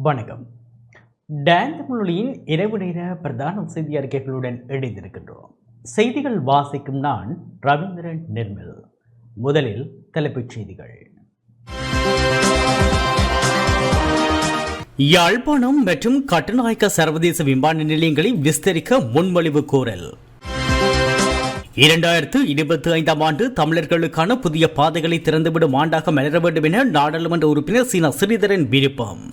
வணக்கம். டான் தமிழொலியின் இரவு நேர பிரதான செய்தி அறிக்கைகளுடன் இணைந்திருக்கின்றோம். செய்திகள் வாசிக்கும் நான் ரவீந்திரன் நிர்மல். முதலில் தலைப்புச் செய்திகள். யாழ்ப்பாணம் மற்றும் கட்டுநாயக்க சர்வதேச விமான நிலையங்களை விஸ்தரிக்க முன்மொழிவு கோரல். 2025 ஆண்டு தமிழர்களுக்கான புதிய பாதைகளை திறந்துவிடும் ஆண்டாக மலர வேண்டும் என நாடாளுமன்ற உறுப்பினர் சீனா ஸ்ரீதரன் விருப்பம்.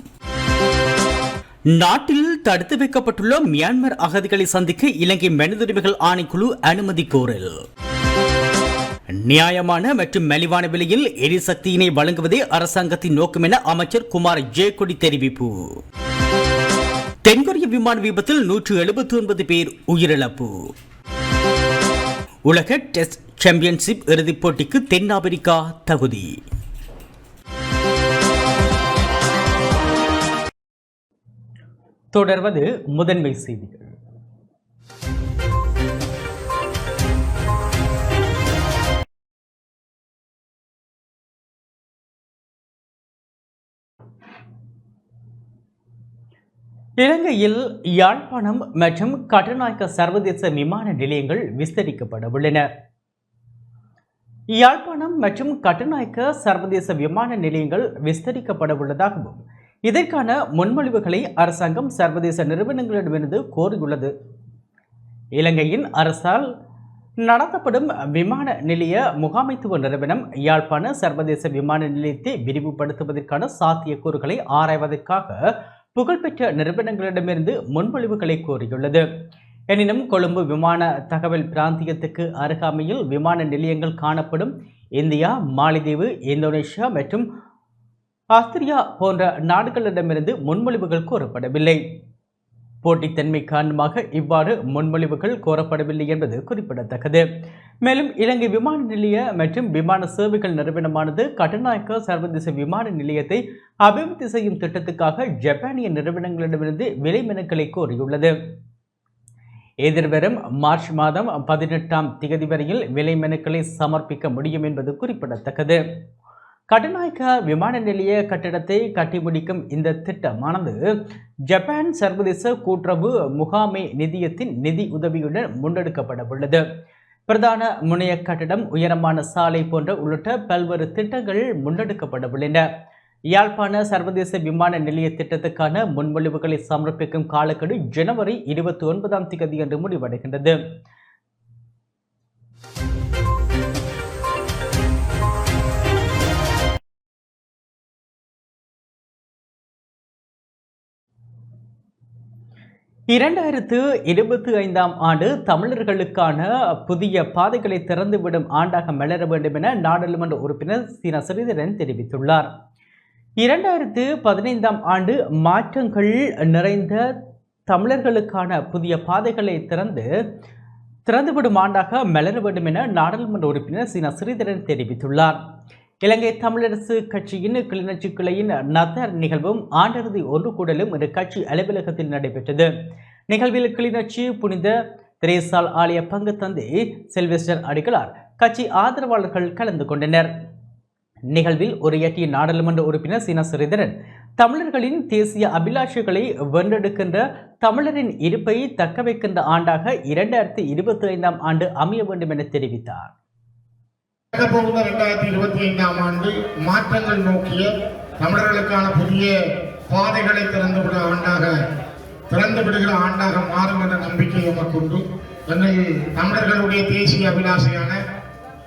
நாட்டில் தடுத்து வைக்கப்பட்டுள்ள மியான்மர் அகதிகளை சந்திக்க இலங்கை மனித உரிமைகள் ஆணைக்குழு அனுமதி கோரல். நியாயமான மற்றும் மலிவான விலையில் எரிசக்தியினை வழங்குவதே அரசாங்கத்தின் நோக்கம் என அமைச்சர் குமார் ஜெயக்கொடி தெரிவிப்பு. தென்கொரிய விமான விபத்தில் 179 பேர் உயிரிழப்பு. உலக டெஸ்ட் சாம்பியன்ஷிப் இறுதிப் போட்டிக்கு தென்னாப்பிரிக்கா தகுதி. தொடர்வது முதன்மை செய்திகள். இலங்கையில் யாழ்ப்பாணம் மற்றும் கட்டுநாயக்க சர்வதேச விமான நிலையங்கள் விஸ்தரிக்கப்பட உள்ளன. யாழ்ப்பாணம் மற்றும் கட்டுநாயக்க சர்வதேச விமான நிலையங்கள் விஸ்தரிக்கப்பட உள்ளதாகவும் இதற்கான முன்மொழிவுகளை அரசாங்கம் சர்வதேச நிறுவனங்களிடமிருந்து கோரியுள்ளது. இலங்கையின் அரசால் நடத்தப்படும் விமான நிலைய முகாமைத்துவ நிறுவனம் யாழ்ப்பாண சர்வதேச விமான நிலையத்தை விரிவுபடுத்துவதற்கான சாத்தியக்கூறுகளை ஆராய்வதற்காக புகழ்பெற்ற நிறுவனங்களிடமிருந்து முன்மொழிவுகளை கோரியுள்ளது. எனினும் கொழும்பு விமான தகவல் பிராந்தியத்துக்கு அருகாமையில் விமான நிலையங்கள் காணப்படும் இந்தியா, மாலத்தீவு, இந்தோனேஷியா மற்றும் ஆஸ்திரியா போன்ற நாடுகளிடமிருந்து முன்மொழிவுகள் கோரப்படவில்லை. போட்டித்தன்மை காரணமாக இவ்வாறு முன்மொழிவுகள் கோரப்படவில்லை என்பது குறிப்பிடத்தக்கது. மேலும் இலங்கை விமான நிலைய மற்றும் விமான சேவைகள் நிறுவனமானது கட்டுநாயக்க சர்வதேச விமான நிலையத்தை அபிவிருத்தி செய்யும் திட்டத்துக்காக ஜப்பானிய நிறுவனங்களிடமிருந்து விலை மனுக்களை கோரியுள்ளது. எதிர்வரும் மார்ச் மாதம் 18ஆம் தேதி வரையில் விலை மனுக்களை சமர்ப்பிக்க முடியும் என்பது குறிப்பிடத்தக்கது. கட்டுநாயக்க விமான நிலைய கட்டிடத்தை கட்டி முடிக்கும் இந்த திட்டமானது ஜப்பான் சர்வதேச கூட்டுறவு முகாமை நிதியத்தின் நிதி உதவியுடன் முன்னெடுக்கப்பட உள்ளது. பிரதான முனைய கட்டிடம், உயரமான சாலை போன்ற உள்ளிட்ட பல்வேறு திட்டங்கள் முன்னெடுக்கப்பட உள்ளன. யாழ்ப்பாண சர்வதேச விமான நிலைய திட்டத்துக்கான முன்மொழிவுகளை சமர்ப்பிக்கும் காலக்கெடு ஜனவரி 29ஆம் தேதி என்று முடிவடைகின்றது. ஆண்டு தமிழர்களுக்கான புதிய பாதைகளை திறந்துவிடும் ஆண்டாக மலர வேண்டும் என நாடாளுமன்ற உறுப்பினர் சீனா ஸ்ரீதரன் தெரிவித்துள்ளார். 2015ஆம் ஆண்டு மாற்றங்கள் நிறைந்த தமிழர்களுக்கான புதிய பாதைகளை திறந்துவிடும் ஆண்டாக மலர வேண்டும் என நாடாளுமன்ற உறுப்பினர் சீனா ஸ்ரீதரன் தெரிவித்துள்ளார். இலங்கை தமிழரசு கட்சியின் கிளிநொச்சி கிளையின் நத்தார் நிகழ்வும் ஆண்டிறுதி ஒன்று கூடலும் இன்று கட்சி அலுவலகத்தில் நடைபெற்றது. நிகழ்வில் கிளிநொச்சி புனித திரேசால் ஆலய பங்கு தந்தை செல்வெஸ்டர் அடிகளார் கட்சி ஆதரவாளர்கள் கலந்து கொண்டனர். நிகழ்வில் உரையாற்றிய நாடாளுமன்ற உறுப்பினர் சீனா ஸ்ரீதரன் தமிழர்களின் தேசிய அபிலாஷைகளை வென்றெடுக்கின்ற தமிழரின் இருப்பை தக்க வைக்கின்ற ஆண்டாக 2025ஆம் ஆண்டு அமைய வேண்டும் என தெரிவித்தார். 2025ஆம் ஆண்டு மாற்றங்கள் நோக்கிய தமிழர்களுக்கான புதிய பாதைகளை திறந்துவிடுகிற ஆண்டாக மாறும் என்ற நம்பிக்கை எமக்குண்டு. எங்கள் தமிழர்களுடைய தேசிய அபிலாஷையான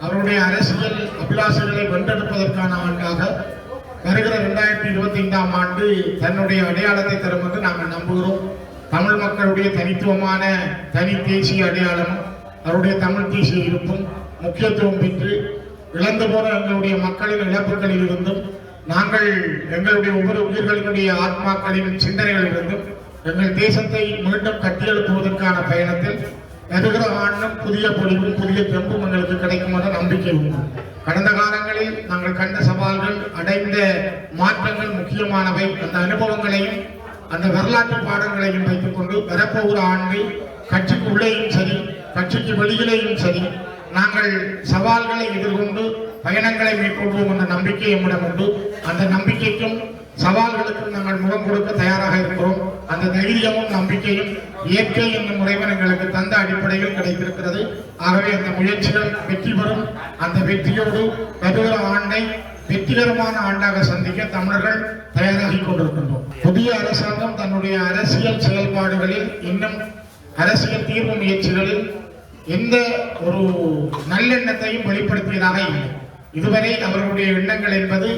அவருடைய அரசியல் அபிலாஷைகளை வென்றெடுப்பதற்கான ஆண்டாக வருகிற 2025ஆம் ஆண்டு தன்னுடைய அடையாளத்தை தரும் என்று நாங்கள் நம்புகிறோம். தமிழ் மக்களுடைய தனித்துவமான தனி தேசிய அடையாளமும் அவருடைய தமிழ் தேசிய இருப்பும் முக்கியத்துவம் பெற்று இழந்து போன எங்களுடைய மக்களின் இழப்புகளில் இருந்தும் நாங்கள் எங்களுடைய ஒவ்வொரு உயிர்களினுடைய ஆத்மாக்களின் சிந்தனைகளிலிருந்தும் எங்கள் தேசத்தை மீண்டும் கட்டியெழுப்புவதற்கான பயணத்தில் எதுகிற ஆண்டும் புதிய பொலிவும் புதிய தெம்பும் எங்களுக்கு கிடைக்கும் என்ற நம்பிக்கை உண்டு. கடந்த காலங்களில் நாங்கள் கண்ட சவால்கள், அடைந்த மாற்றங்கள் முக்கியமானவை. அந்த அனுபவங்களையும் அந்த வரலாற்று பாடங்களையும் வைத்துக் கொண்டு வரப்போகிற ஆண்டு கட்சிக்கு உள்ளேயும் சரி கட்சிக்கு வெளியிலேயும் சரி நாங்கள் சவால்களை எதிர்கொண்டு பயணங்களை மேற்கொள்வோம் என்ற நம்பிக்கை நம்மிடம் உண்டு. அந்த நம்பிக்கைக்கும் சவால்களுக்கு நாங்கள் முகம் கொடுக்க தயாராக இருக்கிறோம். அந்த தைரியமும் நம்பிக்கையும் இயற்கை என்னும் முறைவன் எங்களுக்கு தந்த அடிப்படையில் கிடைத்திருக்கிறது. ஆகவே அந்த முயற்சிகள் வெற்றி பெறும். அந்த வெற்றியோடு வருகிற ஆண்டை வெற்றிகரமான ஆண்டாக சந்திக்க தமிழர்கள் தயாராகி கொண்டிருக்கின்றோம். புதிய அரசாங்கம் தன்னுடைய அரசியல் செயல்பாடுகளில் இன்னும் அரசியல் தீர்வு முயற்சிகளில் எந்த ஒரு நல்லெண்ணத்தையும் வெளிப்படுத்தியதாக இல்லை. இதுவரை அவர்களுடைய எண்ணங்கள் என்பது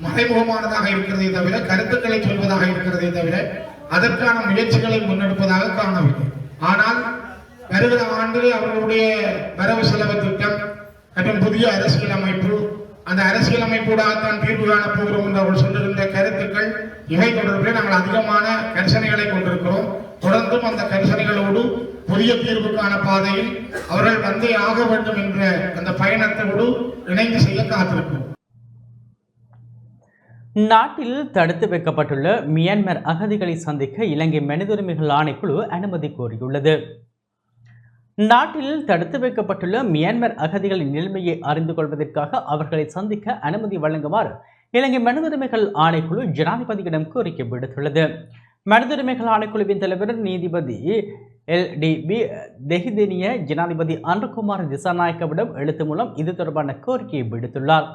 மறைமுகமானதாக இருக்கிறதே தவிர, கருத்துக்களை சொல்வதாக இருக்கிறதே தவிர, அதற்கான முயற்சிகளை முன்னெடுப்பதாக காணவில்லை. ஆனால் வருகிற ஆண்டு அவர்களுடைய வரவு செலவு திட்டம் மற்றும் புதிய அரசியல் அமைப்பு, அந்த அரசியல் அமைப்பூடாகத்தான் தீர்வு காணப் போகிறோம் என்று அவர்கள் சொல்லுகின்ற கருத்துக்கள், இவை தொடர்பில் நாங்கள் அதிகமான கரிசனைகளை கொண்டிருக்கிறோம். தொடர்ந்தும் அந்த கரிசனைகளோடு புதிய தீர்வுக்கான பாதையில் அவர்கள் வந்தே ஆக வேண்டும் என்ற அந்த பயணத்தோடு இணைந்து செய்ய காத்திருக்கிறோம். நாட்டில் தடுத்து வைக்கப்பட்டுள்ள மியான்மர் அகதிகளை சந்திக்க இலங்கை மனித உரிமைகள் ஆணைக்குழு அனுமதி கோரியுள்ளது. நாட்டில் தடுத்து வைக்கப்பட்டுள்ள மியான்மர் அகதிகளின் நிலைமையை அறிந்து கொள்வதற்காக அவர்களை சந்திக்க அனுமதி வழங்குமாறு இலங்கை மனித உரிமைகள் ஆணைக்குழு ஜனாதிபதியிடம் கோரிக்கை விடுத்துள்ளது. மனித உரிமைகள் ஆணைக்குழுவின் தலைவர் நீதிபதி LDB தெஹிதேனிய ஜனாதிபதி அன்ருகுமார் திசாநாயக்கவிடம் எழுத்து மூலம் இது தொடர்பான கோரிக்கையை விடுத்துள்ளார்.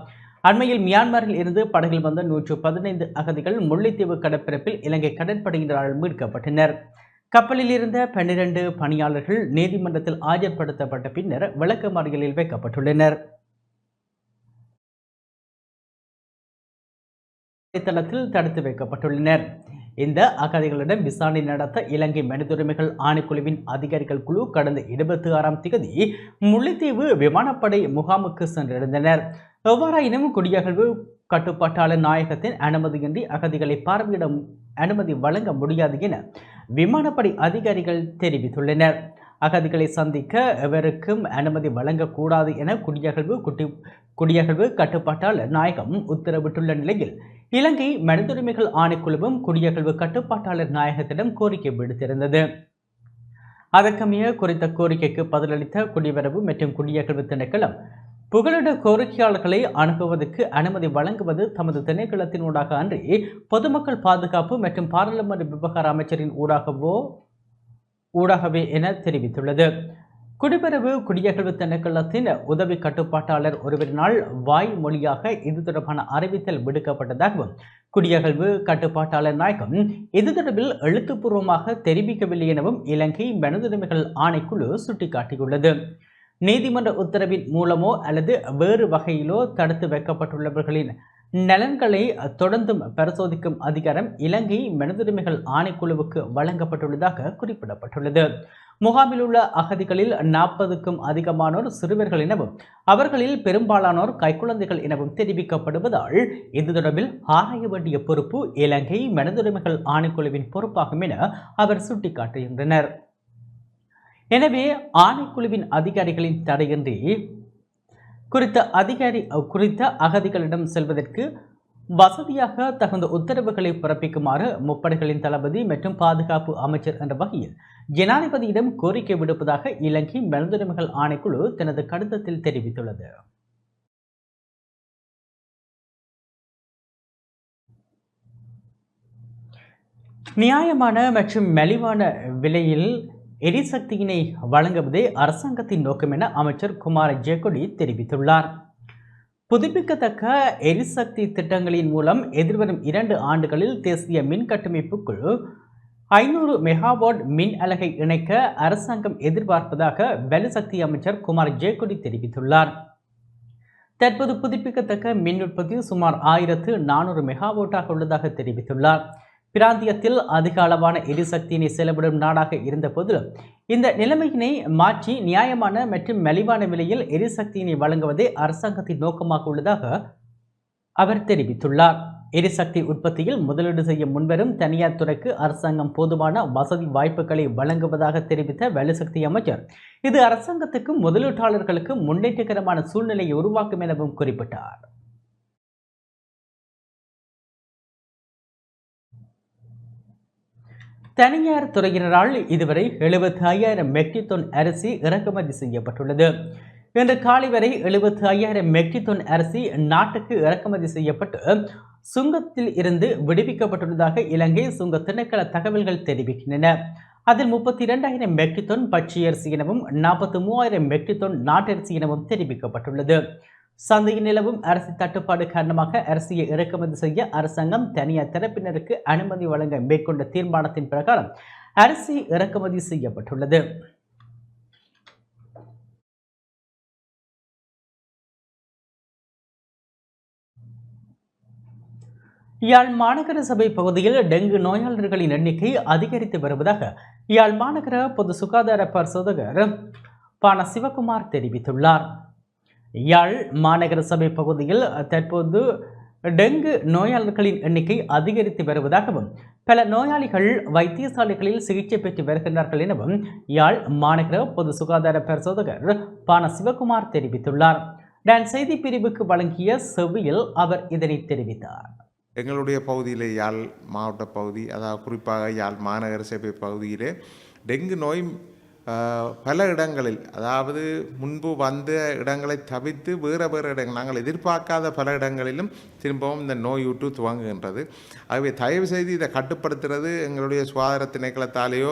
அண்மையில் மியான்மரில் இருந்து படகில் வந்த 115 அகதிகள் முல்லைத்தீவு கடற்பரப்பில் இலங்கை கடற்படையினரால் மீட்கப்பட்டனர். கப்பலில் இருந்த 12 பணியாளர்கள் நீதிமன்றத்தில் ஆஜர்படுத்தப்பட்ட பின்னர் விளக்கமறியலில் வைக்கப்பட்டுள்ளனர். தளத்தில் தடுத்து வைக்கப்பட்டுள்ளனர். இந்த அகதிகளிடம் விசாரணை நடத்த இலங்கை மனித உரிமைகள் ஆணைக்குழுவின் அதிகாரிகள் குழு கடந்த 26ஆம் தேதி முல்லைத்தீவு விமானப்படை முகாமுக்கு சென்றிருந்தனர். எவ்வாறாயினும் குடியகழ்வு கட்டுப்பாட்டாளர் நாயகத்தின் அனுமதியின்றி அகதிகளை பார்வையிட அனுமதி வழங்க முடியாது என விமானப்படை அதிகாரிகள் தெரிவித்துள்ளனர். அகதிகளை சந்திக்க எவருக்கும் அனுமதி வழங்கக்கூடாது என குடியகழ்வு கட்டுப்பாட்டாளர் நாயகம் உத்தரவிட்டுள்ள நிலையில் இலங்கை மனித உரிமைகள் ஆணைக்குழுவும் குடியகழ்வு கட்டுப்பாட்டாளர் நாயகத்திடம் கோரிக்கை விடுத்திருந்தது. அதற்கமைய குறித்த கோரிக்கைக்கு பதிலளித்த குடிவரவு மற்றும் குடியகழ்வு திணைக்களம் புகலிட கோரிக்கையாளர்களை அனுப்புவதற்கு அனுமதி வழங்குவது தமது திணைக்களத்தினூடாக அன்றி பொதுமக்கள் பாதுகாப்பு மற்றும் பாராளுமன்ற விவகார அமைச்சரின் ஊடாகவே என தெரிவித்துள்ளது. குடிவரவு குடியகழ்வு திணைக்களத்தின் உதவி கட்டுப்பாட்டாளர் ஒருவரினால் வாய்மொழியாக இது தொடர்பான அறிவித்தல் விடுக்கப்பட்டதாகவும் குடியகழ்வு கட்டுப்பாட்டாளர் நாயகம் இது தொடர்பில் எழுத்துப்பூர்வமாக தெரிவிக்கவில்லை எனவும் இலங்கை மனித உரிமைகள் ஆணைக்குழு சுட்டிக்காட்டியுள்ளது. நீதிமன்ற உத்தரவின் மூலமோ அல்லது வேறு வகையிலோ தடுத்து வைக்கப்பட்டுள்ளவர்களின் நலன்களை தொடர்ந்தும் பரிசோதிக்கும் அதிகாரம் இலங்கை மனித உரிமைகள் ஆணைக்குழுவுக்கு வழங்கப்பட்டுள்ளதாக குறிப்பிடப்பட்டுள்ளது. முகாமில் உள்ள அகதிகளில் 40க்கும் அதிகமானோர் சிறுவர்கள் எனவும் அவர்களில் பெரும்பாலானோர் கைக்குழந்தைகள் எனவும் தெரிவிக்கப்படுவதால் இது தொடர்பில் ஆராய வேண்டிய பொறுப்பு இலங்கை மனித உரிமைகள் ஆணைக்குழுவின் பொறுப்பாகும் என அவர் சுட்டிக்காட்டுகின்றனர். எனவே ஆணைக்குழுவின் அதிகாரிகளின் தடையின்றி குறித்த அகதிகளிடம் செல்வதற்கு வசதியாக தகுந்த உத்தரவுகளை பிறப்பிக்குமாறு முப்படைகளின் தளபதி மற்றும் பாதுகாப்பு அமைச்சர் என்ற வகையில் ஜனாதிபதியிடம் கோரிக்கை விடுப்பதாக இலங்கை மனித உரிமைகள் ஆணைக்குழு தனது கடிதத்தில் தெரிவித்துள்ளது. நியாயமான மற்றும் மலிவான விலையில் எரிசக்தியினை வழங்குவதே அரசாங்கத்தின் நோக்கம் என அமைச்சர் குமார ஜெயக்கொடி தெரிவித்துள்ளார். புதுப்பிக்கத்தக்க எரிசக்தி திட்டங்களின் மூலம் எதிர்வரும் 2 ஆண்டுகளில் தேசிய மின் கட்டமைப்புக்குள் 500 மெகாவாட் மின் அலகை இணைக்க அரசாங்கம் எதிர்பார்ப்பதாக வலுசக்தி அமைச்சர் குமார் ஜெயக்கொடி தெரிவித்துள்ளார். தற்போது புதுப்பிக்கத்தக்க மின் உற்பத்தி சுமார் 1400 மெகாவாட்டாக உள்ளதாக தெரிவித்துள்ளார். பிராந்தியத்தில் அதிக அளவான எரிசக்தியினை செலவிடும் நாடாக இருந்த போதிலும் இந்த நிலைமையினை மாற்றி நியாயமான மற்றும் மலிவான விலையில் எரிசக்தியினை வழங்குவதே அரசாங்கத்தின் நோக்கமாக உள்ளதாக அவர் தெரிவித்துள்ளார். எரிசக்தி உற்பத்தியில் முதலீடு செய்ய முன்வரும் தனியார் துறைக்கு அரசாங்கம் போதுமான வசதி வாய்ப்புகளை வழங்குவதாக தெரிவித்த வலுசக்தி அமைச்சர் இது அரசாங்கத்துக்கும் முதலீட்டாளர்களுக்கும் முன்னேற்றகரமான சூழ்நிலையை உருவாக்கும் எனவும் குறிப்பிட்டார். தனியார் துறையினரால் இதுவரை 75,000 மெட்ரிக் டன் அரிசி இறக்குமதி செய்யப்பட்டுள்ளது. இன்று காலை வரை 75,000 மெட்ரிக் டன் அரிசி நாட்டுக்கு இறக்குமதி செய்யப்பட்டு சுங்கத்தில் இருந்து விடுவிக்கப்பட்டுள்ளதாக இலங்கை சுங்க திணைக்கள தகவல்கள் தெரிவிக்கின்றன. அதில் 32,000 மெட்ரிக் டன் பச்சை அரிசி எனவும் 43,000 மெட்ரிக் டன் நாட்டரிசி எனவும் தெரிவிக்கப்பட்டுள்ளது. சந்தையில் நிலவும் அரிசி தட்டுப்பாடு காரணமாக அரிசியை இறக்குமதி செய்ய அரசாங்கம் தனியார் தரப்பினருக்கு அனுமதி வழங்க மேற்கொண்ட தீர்மானத்தின் பிரகாரம் அரிசி இறக்குமதி செய்யப்பட்டுள்ளது. யாழ் மாநகர சபை பகுதியில் டெங்கு நோயாளர்களின் எண்ணிக்கை அதிகரித்து வருவதாக யாழ் மாநகர பொது சுகாதார பரிசோதகர் பான சிவகுமார் தெரிவித்துள்ளார். யாழ் மாநகர சபை பகுதியில் தற்போது டெங்கு நோயாளர்களின் எண்ணிக்கை அதிகரித்து வருவதாகவும் பல நோயாளிகள் வைத்தியசாலைகளில் சிகிச்சை பெற்று வருகின்றார்கள் எனவும் யாழ் மாநகர பொது சுகாதார பரிசோதகர் பான சிவகுமார் தெரிவித்துள்ளார். டான் செய்தி பிரிவுக்கு வழங்கிய செவ்வியில் அவர் இதனை தெரிவித்தார். எங்களுடைய பகுதியில் யாழ் மாவட்ட பகுதி, அதாவது குறிப்பாக யாழ் மாநகர சபை பகுதியிலே டெங்கு நோய் பல இடங்களில், அதாவது முன்பு வந்த இடங்களை தவிர்த்து வேறு இடங்கள் நாங்கள் எதிர்பார்க்காத பல இடங்களிலும் திரும்பவும் இந்த நோயூற்று துவங்குகின்றது. ஆகவே தயவு செய்து இதை கட்டுப்படுத்துறது எங்களுடைய சுகாதார திணைக்களத்தாலேயோ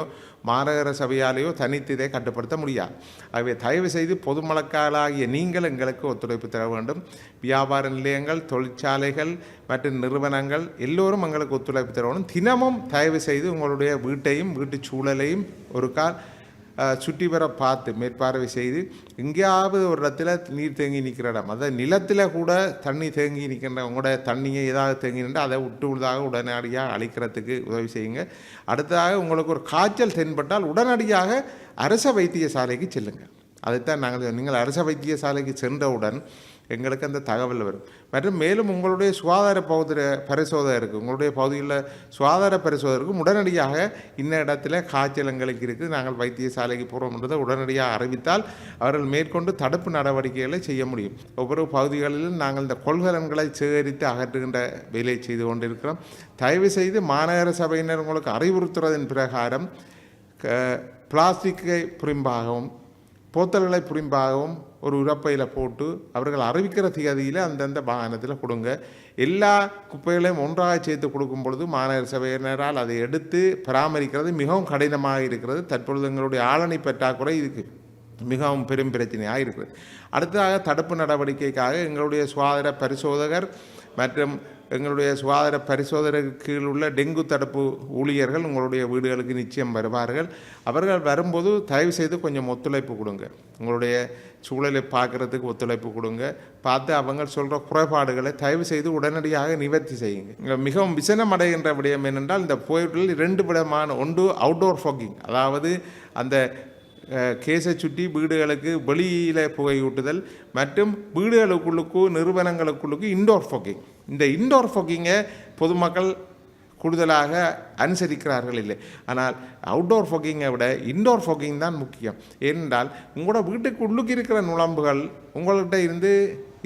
மாநகர சபையாலேயோ தனித்து இதை கட்டுப்படுத்த முடியாது. ஆகவே தயவு செய்து பொதுமக்களாகிய நீங்கள் எங்களுக்கு ஒத்துழைப்பு தர வேண்டும். வியாபார நிலையங்கள், தொழிற்சாலைகள் மற்றும் நிறுவனங்கள் எல்லோரும் எங்களுக்கு ஒத்துழைப்பு தர வேண்டும். தினமும் தயவு செய்து உங்களுடைய வீட்டையும் வீட்டு சூழலையும் ஒரு கால் சுற்றி வர பார்த்து மேற்பார்வை செய்து எங்கேயாவது ஒரு இடத்துல நீர் தேங்கி நிற்கிற இடம், அதாவது நிலத்தில் கூட தண்ணி தேங்கி நிற்கின்ற உங்களோட தண்ணியை ஏதாவது தேங்கி நின்று அதை விட்டுள்ளதாக உடனடியாக அழிக்கிறதுக்கு உதவி செய்யுங்க. அடுத்ததாக உங்களுக்கு ஒரு காய்ச்சல் தென்பட்டால் உடனடியாக அரச வைத்தியசாலைக்கு செல்லுங்கள். அதைத்தான் நீங்கள் அரச வைத்தியசாலைக்கு சென்றவுடன் எங்களுக்கு அந்த தகவல் வரும். மற்றும் மேலும் உங்களுடைய சுகாதார பரிசோதகருக்கு, உங்களுடைய பகுதியில் சுகாதார பரிசோதகருக்கு உடனடியாக இன்ன இடத்துல காய்ச்சல் எங்களுக்கு இருக்குது, நாங்கள் வைத்தியசாலைக்கு போகிறோம்ன்றதை உடனடியாக அறிவித்தால் அவர்கள் மேற்கொண்டு தடுப்பு நடவடிக்கைகளை செய்ய முடியும். ஒவ்வொரு பகுதிகளிலும் நாங்கள் இந்த கொள்கலன்களை சேகரித்து அகற்றுகின்ற வேலையை செய்து கொண்டிருக்கிறோம். தயவு செய்து மாநகர சபையினர் உங்களுக்கு அறிவுறுத்துறதன் பிரகாரம் பிளாஸ்டிக்கை புரிம்பாகவும் போத்தல்களை புரிம்பாகவும் ஒரு உரப்பையில் போட்டு அவர்கள் அறிவிக்கிற திகதியில் அந்தந்த வாகனத்தில் கொடுங்க. எல்லா குப்பைகளையும் ஒன்றாக சேர்த்து கொடுக்கும் பொழுது மாநகர சபையினரால் அதை எடுத்து பராமரிக்கிறது மிகவும் கடினமாக இருக்கிறது. தற்பொழுது எங்களுடைய ஆளணி பற்றாக்குறை இதுக்கு மிகவும் பெரும் பிரச்சனையாக இருக்கிறது. அடுத்ததாக தடுப்பு நடவடிக்கைக்காக எங்களுடைய சுகாதார பரிசோதகர் மற்றும் எங்களுடைய சுகாதார பரிசோதனைக்கு கீழ் உள்ள டெங்கு தடுப்பு ஊழியர்கள் உங்களுடைய வீடுகளுக்கு நிச்சயம் வருவார்கள். அவர்கள் வரும்போது தயவு செய்து கொஞ்சம் ஒத்துழைப்பு கொடுங்க. உங்களுடைய சூழலை பார்க்குறதுக்கு ஒத்துழைப்பு கொடுங்க. பார்த்து அவங்க சொல்கிற குறைபாடுகளை தயவு செய்து உடனடியாக நிவர்த்தி செய்யுங்க. மிகவும் விசனம் அடைகின்ற விடயம் என்னென்றால், இந்த போய்களில் 2 விதமான, ஒன்று அவுட்டோர் ஃபாகிங், அதாவது அந்த கேஸை சுற்றி வீடுகளுக்கு வெளியில் புகையூட்டுதல், மற்றும் வீடுகளுக்குள்ளுக்கு நிறுவனங்களுக்குள்ளுக்கு இன்டோர் ஃபாகிங். இந்த இன்டோர் ஃபாகிங்கை பொதுமக்கள் கூடுதலாக அனுசரிக்கிறார்கள் இல்லை. ஆனால் அவுட்டோர் ஃபாகிங்கை விட இன்டோர் ஃபாகிங் தான் முக்கியம். ஏனென்றால் உங்களோட வீட்டுக்கு உள்ளுக்கு இருக்கிற நுழம்புகள் உங்கள்கிட்ட இருந்து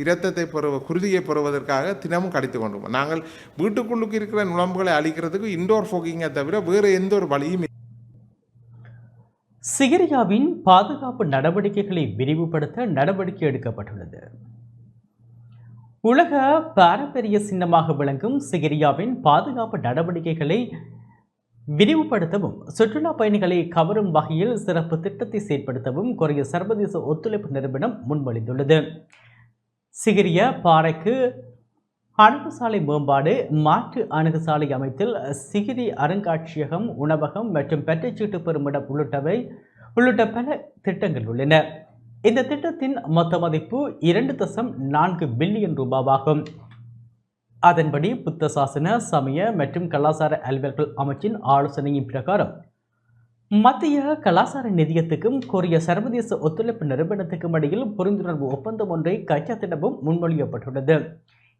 இரத்தத்தை குருதியை பெறுவதற்காக தினமும் கடித்து கொண்டு நாங்கள் வீட்டுக்குள்ளுக்கு இருக்கிற நுழம்புகளை அழிக்கிறதுக்கு இன்டோர் ஃபாகிங்கை தவிர வேறு எந்த ஒரு வழியும். சிகிரியாவின் பாதுகாப்பு நடவடிக்கைகளை விரிவுபடுத்த நடவடிக்கை எடுக்கப்பட்டுள்ளது. உலக பாரம்பரிய சின்னமாக விளங்கும் சிகிரியாவின் பாதுகாப்பு நடவடிக்கைகளை விரிவுபடுத்தவும் சுற்றுலா பயணிகளை கவரும் வகையில் சிறப்பு திட்டத்தை செயற்படுத்தவும் கொரிய சர்வதேச ஒத்துழைப்பு நிறுவனம் முன்மொழிந்துள்ளது. சிகிரிய பாறைக்கு அணுகுசாலை மேம்பாடு, மாற்று அணுகுசாலை அமைத்தல், சிகிரி அருங்காட்சியகம், உணவகம் மற்றும் பெற்றச்சீட்டு பெறுமிடம் உள்ளிட்ட பல திட்டங்கள் உள்ளன. இந்த திட்டத்தின் மொத்த மதிப்பு 2.4 பில்லியன் ரூபாவாகும். அதன்படி புத்த சாசன, சமய மற்றும் கலாச்சார அலுவல்கள் அமைச்சின் ஆலோசனையின் பிரகாரம் மத்திய கலாச்சார நிதியத்துக்கும் கொரிய சர்வதேச ஒத்துழைப்பு நிறுவனத்துக்கும் இடையில் புரிந்துணர்வு ஒப்பந்தம் ஒன்றை கைச்சாத்திடவும் முன்மொழியப்பட்டுள்ளது.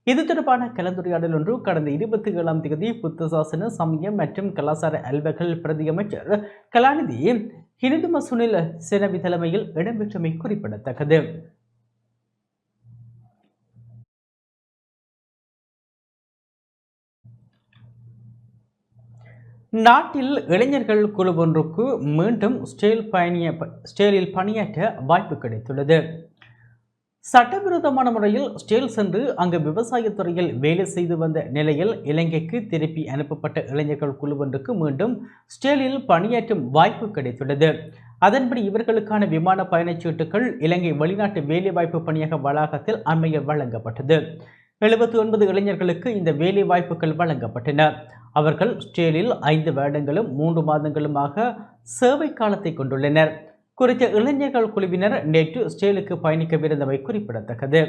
இது தொடர்பான கலந்துரையாடல் ஒன்று கடந்த 27ஆம் தேதி புத்த சாசன, சமயம் மற்றும் கலாச்சார அலுவல்கள் பிரதி அமைச்சர் கலாநிதி ஹினிதும சுனில் செனவி தலைமையில் இடம்பெற்றமை குறிப்பிடத்தக்கது. நாட்டில் இளைஞர்கள் குழு ஒன்றுக்கு மீண்டும் ஸ்டேலில் பணியாற்ற வாய்ப்பு கிடைத்துள்ளது. சட்டவிரோதமான முறையில் ஸ்டேல் சென்று அங்கு விவசாயத்துறையில் வேலை செய்து வந்த நிலையில் இலங்கைக்கு திருப்பி அனுப்பப்பட்ட இளைஞர்கள் குழுவொன்றுக்கு மீண்டும் ஸ்டேலில் பணியாற்றும் வாய்ப்பு கிடைத்துள்ளது. அதன்படி இவர்களுக்கான விமான பயணச்சீட்டுகள் இலங்கை வெளிநாட்டு வேலைவாய்ப்பு பணியக வளாகத்தில் அண்மையில் வழங்கப்பட்டது. 79 இளைஞர்களுக்கு இந்த வேலை வாய்ப்புகள் வழங்கப்பட்டன. அவர்கள் ஸ்டேலில் 5 வருடங்களும் 3 மாதங்களுமாக சேவை காலத்தை கொண்டுள்ளனர். குறித்த இளைஞர்கள் குழுவினர் நேற்று ஸ்டேலுக்கு பயணிக்கவிருந்தமை குறிப்பிடத்தக்கது.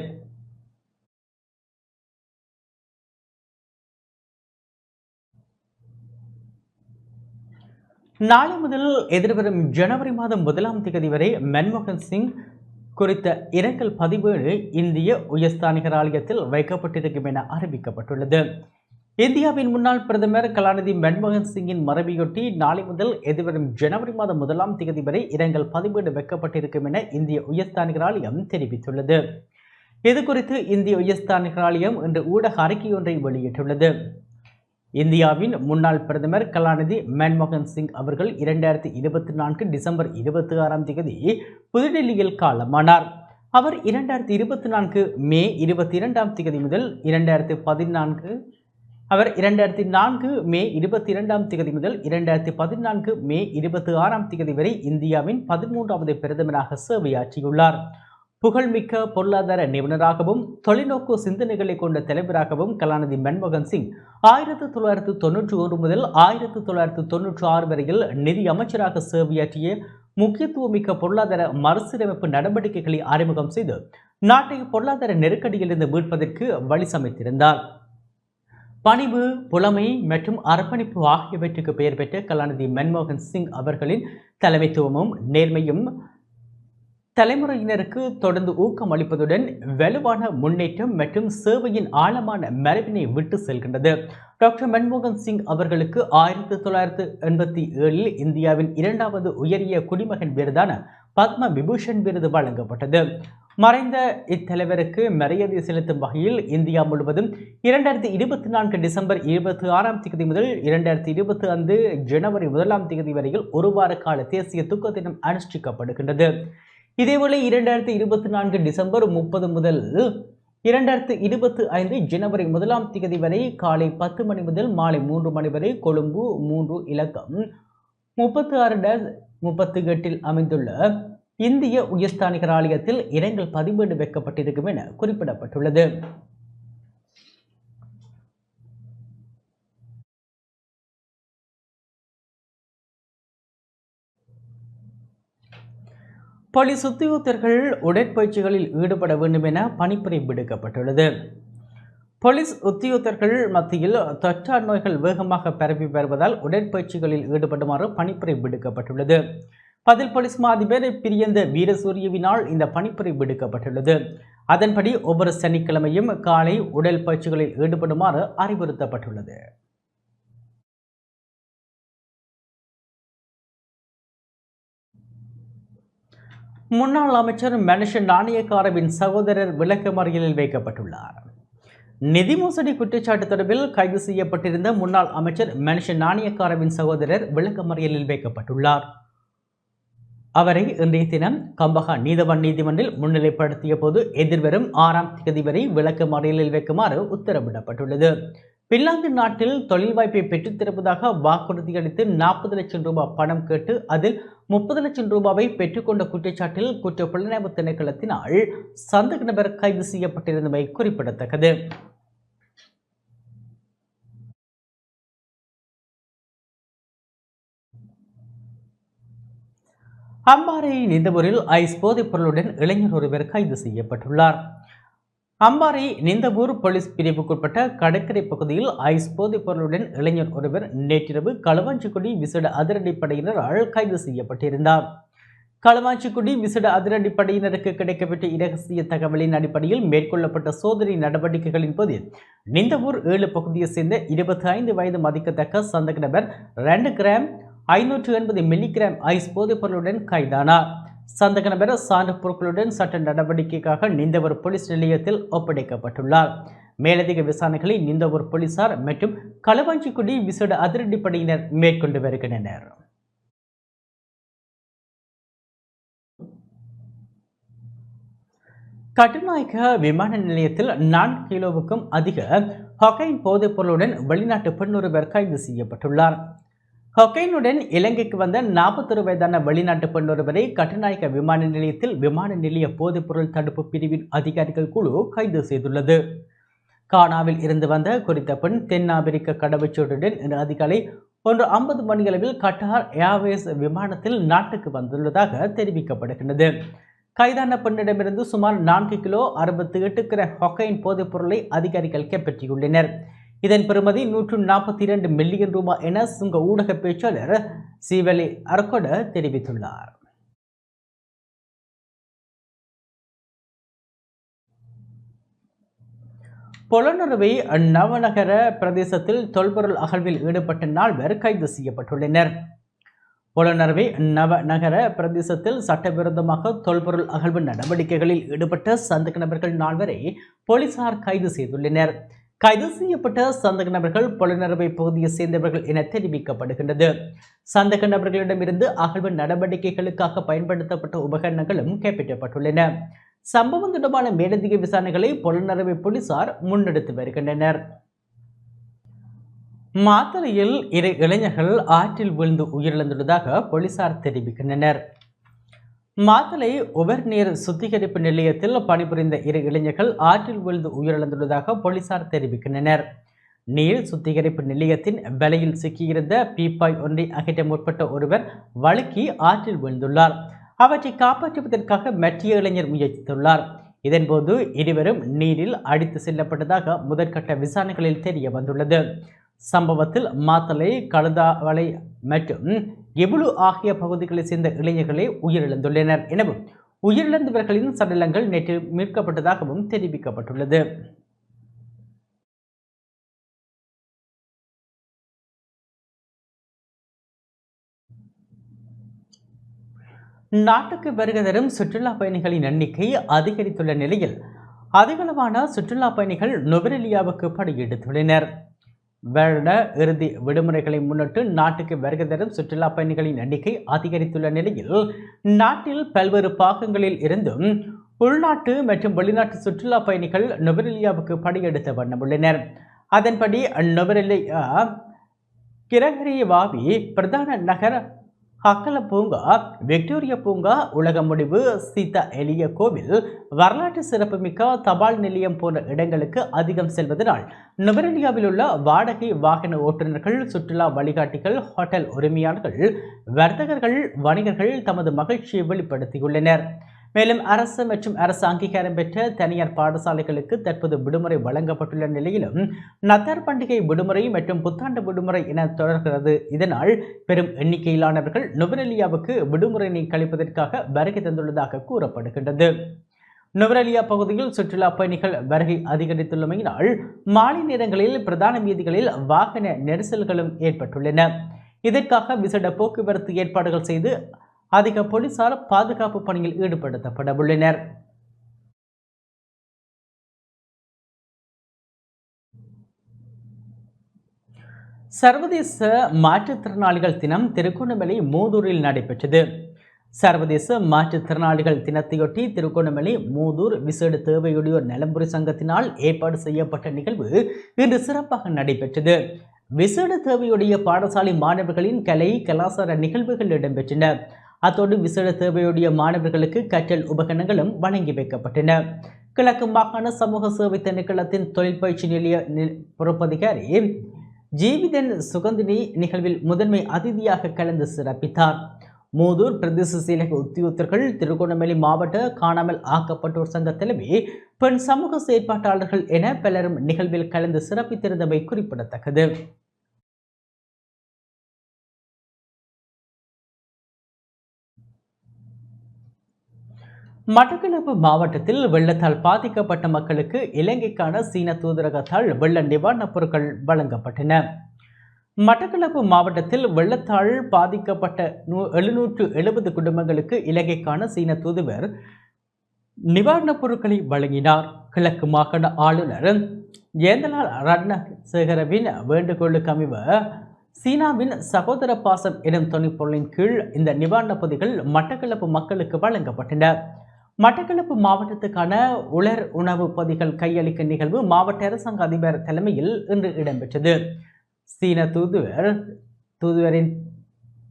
நாளை முதல் எதிர்வரும் ஜனவரி மாதம் 1ஆம் தேதி வரை மன்மோகன் சிங் குறித்த இரங்கல் பதிவேடு இந்திய உயர்ஸ்தானிகர் ஆலயத்தில் வைக்கப்பட்டிருக்கும் என அறிவிக்கப்பட்டுள்ளது. இந்தியாவின் முன்னாள் பிரதமர் கலாநிதி மன்மோகன் சிங்கின் மறைவையொட்டி நாளை முதல் எதிர்வரும் ஜனவரி மாதம் 1ஆம் தேதி வரை இரங்கல் பதிவேடு வைக்கப்பட்டிருக்கும் என இந்திய உயர்ஸ்தானிகர் ஆலயம் தெரிவித்துள்ளது. இதுகுறித்து இந்திய உயர்ஸ்தானிகர் ஆலயம் இன்று ஊடக அறிக்கை ஒன்றை வெளியிட்டுள்ளது. இந்தியாவின் முன்னாள் பிரதமர் கலாநிதி மன்மோகன் சிங் அவர்கள் 2024 டிசம்பர் 26ஆம் தேதி புதுடெல்லியில் காலமானார். அவர் 2024 மே 22ஆம் தேதி முதல் 2004 மே 22ஆம் தேதி முதல் 2014 மே 26ஆம் தேதி வரை இந்தியாவின் 13வது பிரதமராக சேவையாற்றியுள்ளார். புகழ்மிக்க பொருளாதார நிபுணராகவும் தொலைநோக்கு சிந்தனைகளை கொண்ட தலைவராகவும் கலாநிதி மன்மோகன் சிங் 1991 முதல் 1996 வரையில் நிதி அமைச்சராக சேவையாற்றிய முக்கியத்துவமிக்க பொருளாதார மறுசீரமைப்பு நடவடிக்கைகளை அறிமுகம் செய்து நாட்டை பொருளாதார நெருக்கடியிலிருந்து மீட்பதற்கு வழி சமைத்திருந்தார். பணிவு, புலமை மற்றும் அர்ப்பணிப்பு ஆகியவற்றுக்கு பெயர் பெற்ற கலாநிதி மன்மோகன் சிங் அவர்களின் தலைமைத்துவமும் நேர்மையும் தலைமுறையினருக்கு தொடர்ந்து ஊக்கம் அளிப்பதுடன் வலுவான முன்னேற்றம் மற்றும் சேவையின் ஆழமான மரபினை விட்டு செல்கின்றது. டாக்டர் மன்மோகன் சிங் அவர்களுக்கு 1987 இந்தியாவின் 2வது உயரிய குடிமகன் விருதான பத்ம விபூஷன் விருது வழங்கப்பட்டது. மறைந்த இத்தலைவருக்கு மரியாதை செலுத்தும் வகையில் இந்தியா முழுவதும் 2024 டிசம்பர் 26ஆம் தேதி முதல் 2025 ஜனவரி 1ஆம் தேதி வரையில் ஒரு வார கால தேசிய துக்க தினம் அனுஷ்டிக்கப்படுகின்றது. இதேவேளை 2024 டிசம்பர் 30 முதல் 2025 ஜனவரி 1ஆம் தேதி வரை காலை 10 மணி முதல் மாலை 3 மணி வரை கொழும்பு 3 இலக்கம் 36-38 அமைந்துள்ள இந்திய உயர்ஸ்தானிகர் ஆலயத்தில் இரங்கல் பதிவேடு வைக்கப்பட்டிருக்கும் என குறிப்பிடப்பட்டுள்ளது. போலீஸ் உத்தியோகத்தர்கள் உடற்பயிற்சிகளில் ஈடுபட வேண்டும் என பணிப்புரை விடுக்கப்பட்டுள்ளது. போலீஸ் உத்தியோகத்தர்கள் மத்தியில் தொற்றா நோய்கள் வேகமாக பரவி வருவதால் உடற்பயிற்சிகளில் ஈடுபடுமாறு பணிப்புரை விடுக்கப்பட்டுள்ளது. பதில் போலீஸ் மா அதிபர் பிரியந்த வீரசூரியவினால் இந்த பணிப்புரை விடுக்கப்பட்டுள்ளது. அதன்படி ஒவ்வொரு சனிக்கிழமையும் காலை உடல் பயிற்சிகளில் ஈடுபடுமாறு அறிவுறுத்தப்பட்டுள்ளது. முன்னாள் அமைச்சர் மனுஷ நாணயக்காரவின் சகோதரர் விளக்கமறியலில் வைக்கப்பட்டுள்ளார். நிதி மோசடி குற்றச்சாட்டு தொடர்பில் கைது செய்யப்பட்டிருந்த முன்னாள் அமைச்சர் மனுஷ நாணயக்காரவின் சகோதரர் விளக்கமறியலில் வைக்கப்பட்டுள்ளார். அவரை இன்றைய தினம் கம்பஹா நீதவான் நீதிமன்றில் முன்னிலைப்படுத்திய போது எதிர்வரும் 6ஆம் தேதி வரை விளக்கமறியலில் வைக்குமாறு உத்தரவிடப்பட்டுள்ளது. பின்லாந்து நாட்டில் தொழில் வாய்ப்பை பெற்றுத் தருவதாக வாக்குறுதி அளித்து 40 லட்சம் ரூபாய் பணம் கேட்டு அதில் 30 லட்சம் ரூபாவை பெற்றுக்கொண்ட குற்றச்சாட்டில் குற்ற புலனாய்வு திணைக்களத்தினால் சந்தேக நபர் கைது செய்யப்பட்டிருந்தமை குறிப்பிடத்தக்கது. அம்பாறை நிந்தவூரில் ஐஸ் போதைப் பொருளுடன் இளைஞர் ஒருவர் கைது செய்யப்பட்டுள்ளார். அம்பாறை நிந்தவூர் போலீஸ் பிரிவுக்குட்பட்ட கடற்கரை பகுதியில் ஐஸ் போதைப் பொருளுடன் இளைஞர் ஒருவர் நேற்றிரவு களுவாஞ்சிக்குடி விசேட அதிரடிப்படையினரால் கைது செய்யப்பட்டிருந்தார். களுவாஞ்சிக்குடி விசேட அதிரடிப்படையினருக்கு கிடைக்கப்பட்ட இரகசிய தகவலின் அடிப்படையில் மேற்கொள்ளப்பட்ட சோதனை நடவடிக்கைகளின் போது நிந்தவூர் 7 பகுதியைச் சேர்ந்த 25 வயது மதிக்கத்தக்க சந்தேக நபர் 2 கிராம் 580 மில்லிகிராம் ஐஸ் போதைப் பொருளுடன் கைதானார். சந்தேக நபர் சான்று பொருட்களுடன் சட்ட நடவடிக்கைக்காக நிந்தவூர் போலீஸ் நிலையத்தில் ஒப்படைக்கப்பட்டுள்ளார். மேலதிக விசாரணைகளை நிந்தவூர் போலீசார் மற்றும் களுவாஞ்சிக்குடி விசேட அதிரடிப்படையினர் மேற்கொண்டு வருகின்றனர். கட்டுநாயக்க விமான நிலையத்தில் 4 கிலோவுக்கும் அதிக ஹொக்கைன் போதைப் பொருளுடன் வெளிநாட்டு பெண் ஒருவர் கைது செய்யப்பட்டுள்ளார். ஹொக்கைனுடன் இலங்கைக்கு வந்த 41 வயதான வெளிநாட்டு பெண் ஒருவரை கட்டுநாயக்க விமான நிலையத்தில் விமான நிலைய போதைப்பொருள் தடுப்பு பிரிவின் அதிகாரிகள் குழு கைது செய்துள்ளது. கானாவில் இருந்து வந்த குறித்த பெண் தென்னாப்பிரிக்க கடவுச்சீட்டுடன் இன்று அதிகாலை 1:50 மணியளவில் கட்டார் ஏர்வேஸ் விமானத்தில் நாட்டுக்கு வந்துள்ளதாக தெரிவிக்கப்படுகின்றது. கைதான பெண்ணிடமிருந்து சுமார் 4 கிலோ 68 கிராம் ஹொக்கைன் போதைப் பொருளை அதிகாரிகள் கைப்பற்றியுள்ளனர். இதன் பெறுமதி 142 மில்லியன் ரூபாய் என சுங்க ஊடக பேச்சாளர் சீவலி அரக்கொட தெரிவித்துள்ளார். பொலனறுவை நவநகர பிரதேசத்தில் தொல்பொருள் அகழ்வில் ஈடுபட்ட 4 பேர் கைது செய்யப்பட்டுள்ளனர். பொலனறுவை நவநகர பிரதேசத்தில் சட்டவிரோதமாக தொல்பொருள் அகழ்வு நடவடிக்கைகளில் ஈடுபட்ட சந்தேக நபர்கள் 4 பேரை போலீசார் கைது செய்துள்ளனர். கைது செய்யப்பட்ட சந்தேக நபர்கள் பொலனறுவை பகுதியை சேர்ந்தவர்கள் என தெரிவிக்கப்படுகின்றது. சந்தேக நபர்களிடமிருந்து அகழ்வு நடவடிக்கைகளுக்காக பயன்படுத்தப்பட்ட உபகரணங்களும் கைப்பற்றப்பட்டுள்ளன. சம்பவம் தொடர்பான மேலதிக விசாரணைகளை பொலனறுவை போலீசார் முன்னெடுத்து வருகின்றனர். மாத்தளையில் 2 இளைஞர்கள் ஆற்றில் விழுந்து உயிரிழந்துள்ளதாக போலீசார் தெரிவிக்கின்றனர். மாத்தளை உபர்நீர் சுத்திகரிப்பு நிலையத்தில் பணிபுரிந்த 2 இளைஞர்கள் ஆற்றில் விழுந்து உயிரிழந்துள்ளதாக போலீசார் தெரிவிக்கின்றனர். நீர் சுத்திகரிப்பு நிலையத்தின் வலையில் சிக்கியிருந்த பீப்பாய் ஒன்றை அகற்ற முற்பட்ட ஒருவர் வழுக்கி ஆற்றில் விழுந்துள்ளார். அவற்றை காப்பாற்றுவதற்காக மற்ற இளைஞர் முயற்சித்துள்ளார். இதன்போது இருவரும் நீரில் அடித்து செல்லப்பட்டதாக முதற்கட்ட விசாரணைகளில் தெரிய வந்துள்ளது. சம்பவத்தில் மாத்தளை கழுதாவளை மற்றும் எபுலு ஆகிய பகுதிகளைச் சேர்ந்த இளைஞர்களே உயிரிழந்துள்ளனர் எனவும் உயிரிழந்தவர்களின் சடலங்கள் நேற்று மீட்கப்பட்டதாகவும் தெரிவிக்கப்பட்டுள்ளது. நாட்டுக்கு வருகை தரும் சுற்றுலா பயணிகளின் எண்ணிக்கை அதிகரித்துள்ள நிலையில் அதிகளவான சுற்றுலா பயணிகள் நுவரெலியாவுக்கு படையெடுத்துள்ளனர். வருட இறுதி விடுமுறைகளை முன்னிட்டு நாட்டுக்கு வருகை தரும் சுற்றுலா பயணிகளின் எண்ணிக்கை அதிகரித்துள்ள நிலையில் நாட்டில் பல்வேறு பாகங்களில் இருந்தும் உள்நாட்டு மற்றும் வெளிநாட்டு சுற்றுலா பயணிகள் நுவரெலியாவுக்கு படையெடுத்த வண்ணம் உள்ளனர். அதன்படி நுவரெலியா கிரகரியவாவி பிரதான நகர் ஹக்கல பூங்கா, விக்டோரியா பூங்கா, உலக முடிவு, சீதா எலிய கோவில், வரலாற்று சிறப்புமிக்க தபால் நிலையம் போன்ற இடங்களுக்கு அதிகம் செல்வதனால் நுவரெலியாவில் உள்ள வாடகை வாகன ஓட்டுநர்கள், சுற்றுலா வழிகாட்டிகள், ஹோட்டல் உரிமையாளர்கள், வர்த்தகர்கள், வணிகர்கள் தமது மகிழ்ச்சியை வெளிப்படுத்தியுள்ளனர். மேலும் அரசு மற்றும் அரசு அங்கீகாரம் பெற்ற தனியார் பாடசாலைகளுக்கு தற்போது விடுமுறை வழங்கப்பட்டுள்ள நிலையிலும் நத்தார் பண்டிகை விடுமுறை மற்றும் புத்தாண்டு விடுமுறை என தொடர்கிறது. இதனால் பெரும் எண்ணிக்கையிலானவர்கள் நுவரெலியாவுக்கு விடுமுறையினை கழிப்பதற்காக வருகை தந்துள்ளதாக கூறப்படுகின்றது. நுவரெலியா பகுதியில் சுற்றுலா பயணிகள் வருகை அதிகரித்துள்ளமையினால் மாலை நேரங்களில் பிரதான வீதிகளில் வாகன நெரிசல்களும் ஏற்பட்டுள்ளன. இதற்காக விசேட போக்குவரத்து ஏற்பாடுகள் செய்து அதிக போலீசார் பாதுகாப்பு பணியில் ஈடுபடுத்தப்பட உள்ளனர். சர்வதேச மாற்றுத்திறனாளிகள் தினம் திருகோணமலை மூதூரில் நடைபெற்றது. சர்வதேச மாற்றுத்திறனாளிகள் தினத்தையொட்டி திருகோணமலை மூதூர் விசேட தேவையுடையோர் நலம்புரி சங்கத்தினால் ஏற்பாடு செய்யப்பட்ட நிகழ்வு இன்று சிறப்பாக நடைபெற்றது. விசேட தேவையுடைய பாடசாலை மாணவர்களின் கலை கலாச்சார நிகழ்வுகள் இடம்பெற்றன. அத்தோடு விசேட தேவையுடைய மாணவர்களுக்கு கற்றல் உபகரணங்களும் வழங்கி வைக்கப்பட்டன. கிழக்கு மாகாண சமூக சேவை திணைக்களத்தின் தொழில் பயிற்சி நிலைய பொறுப்பதிகாரி ஜீவிதன் சுகந்தினி நிகழ்வில் முதன்மை அதிதியாக கலந்து சிறப்பித்தார். மூதூர் பிரதேச செயலக உத்தியோகத்தர்கள், திருகோணமலை மாவட்ட காணாமல் ஆக்கப்பட்டோர் சங்க தலைவி, பெண் சமூக செயற்பாட்டாளர்கள் என பலரும் நிகழ்வில் கலந்து சிறப்பித்திருந்தமை குறிப்பிடத்தக்கது. மட்டக்களப்பு மாவட்டத்தில் வெள்ளத்தால் பாதிக்கப்பட்ட மக்களுக்கு இலங்கைக்கான சீன தூதரகத்தால் வெள்ள நிவாரணப் பொருட்கள் வழங்கப்பட்டன. மட்டக்களப்பு மாவட்டத்தில் வெள்ளத்தால் பாதிக்கப்பட்ட 770 குடும்பங்களுக்கு இலங்கைக்கான சீன தூதுவர் நிவாரணப் பொருட்களை வழங்கினார். கிழக்கு மாகாண ஆளுநர் ஏந்தலால் ரட்னசேகரவின் வேண்டுகோளுக்கு அமைவ சீனாவின் சகோதர பாசம் எனும் துணைப்பொருளின் கீழ் இந்த நிவாரணப் பொதிகள் மட்டக்களப்பு மக்களுக்கு வழங்கப்பட்டன. மட்டக்களப்பு மாவட்டத்துக்கான உலர் உணவு பொதிகள் கையளிக்கும் நிகழ்வு மாவட்ட அரசாங்க அதிபர் தலைமையில் இன்று இடம்பெற்றது. சீன தூதுவரின்